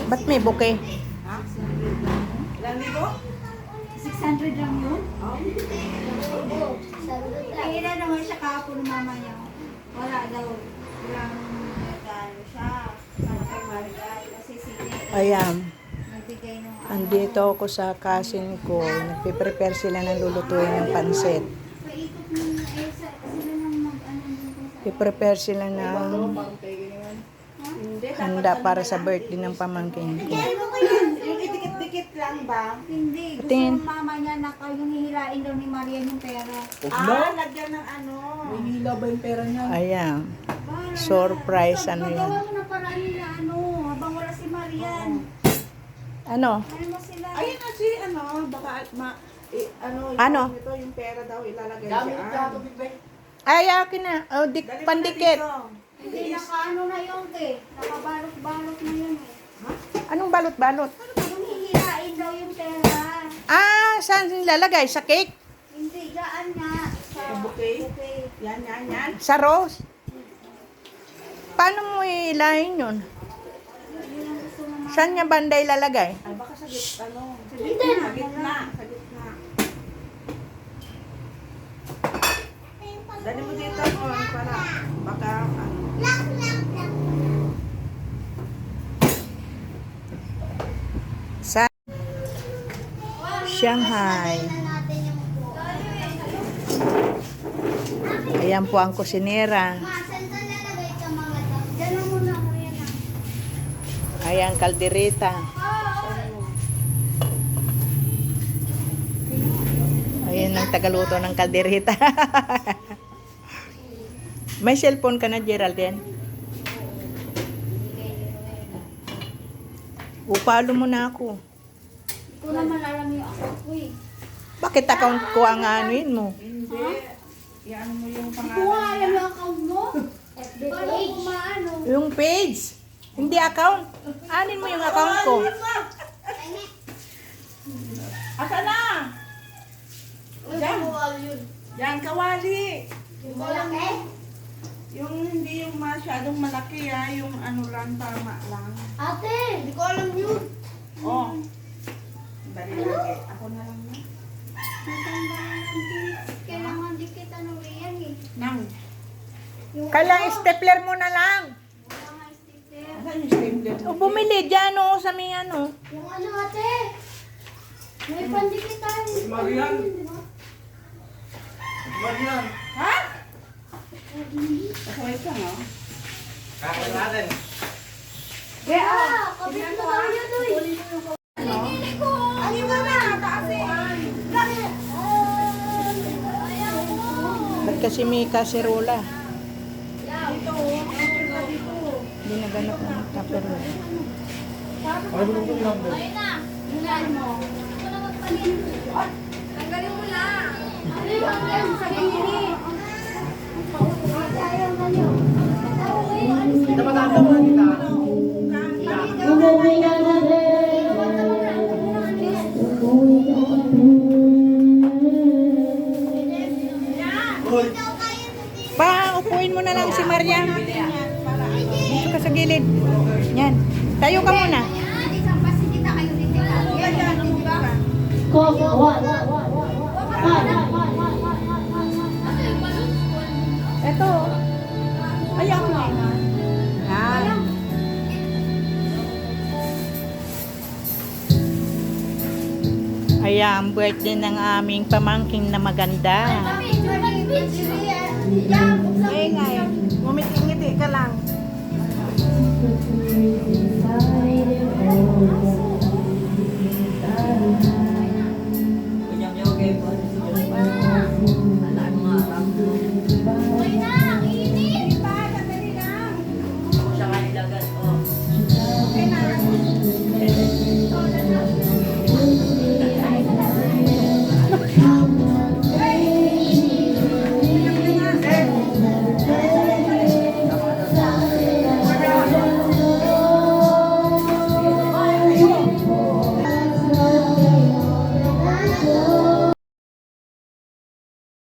Ba't may bouquet? Ha? Ilang libo? 600 lang yun? Kaya naman siya kahapon ng mama niya. Wala daw. Walang regalo siya. Sana kay Maria. Kasi sige. Ayan. Nagbigay nung Andito ako sa cousin ko. Nagpe-prepare sila ng lulutuin ng pansit. paikot mo na sila nang mag-ano dito sa... I-prepare sila ng Hindi. handa para sa birthday ng pamangkin ko. Ano ko yan? Yung itikit-dikit lang ba? Hindi. Gusto Tingin. ng mama niya na yung hihirain daw ni Maria yung pera. Lagyan ng ano. May hila ba yung pera niya? Ayan. Bahala na. Surprise, ano yan? Gagawa mo na paraan nila ano. Habang wala si Marian. Ano? Ano mo sila? Ayun na si ano. Baka Ano? Ito yung pera daw ilalagay Gamit dyan. ka ito, Big. Ay, akin na. Oh, Dali mo na pandikit. dito. Hindi, nakaano na yun eh. Nakabalot-balot na yun eh. Anong balot-balot? Yung hihirain daw yung pera. Ah, saan nilalagay? Sa cake? Hindi, daan nga. Sa bouquet? bouquet. Yan. Sa rose? Paano mo ilahin yun? Yun ang gusto ng Saan niya banda ilalagay? Ay, baka sa ano. Sa gitna. Dali mo dito para baka ano. Sa Shanghai. Ayan po ang kusinera. Diyan lang muna ako yan ah. Ayan, kaldereta. Ayan ang tagaluto ng kaldereta. May cellphone ka na, Geraldine? Upalo mo na ako. Hindi ko naman alam yung account ko eh. Bakit account ko ang anuin mo? Hindi. Yan mo yung Hindi ko pangalan nga alam niya. yung account mo. Paano ko maano? Yung page. Hindi account. Anin mo yung account ko. Asa na? Diyan. Yan, kawali. Yung hindi yung masyadong malaki yung ano lang, tama lang. Ate, hindi ko alam yun. Oh. Dali lagi. Ako na lang na. Matanda na lang din. Kailangan di kita nung yan eh. Nang. Kailang stapler mo na lang. Wala nga sticker. Asan yung stapler? O bumili dyan o sa may ano. Yung ano ate? May pandikitan. Marian. Diba? Marian. Ha? Kasaway ka, no? Kakain natin. Ah, kapit mo daw yun doy. Pinili ko. Ano ba na? Kasi. Bakit? Ayaw ko. Ba't kasi may kaserola? Dito, dito. Hindi naganap ng tupperware. Ano mo yung number? Ayun na. Ilan mo? Ako na magpalit. Tanggalin mo lang. Ano yung sa pinili? Ayaw na niyo. Napatatawa kita. Hoy. Pa, upuin mo na lang si Maria. Dito ka sa gilid. Yan. Tayo ka muna. Yan, isang pasin kita kayo dito. Yan, yan, diba? Ito. Ayaw na. Yan. Ayan, birthday ng aming pamangking na maganda. Eh, ngay. Ngumiti-ngiti ka lang.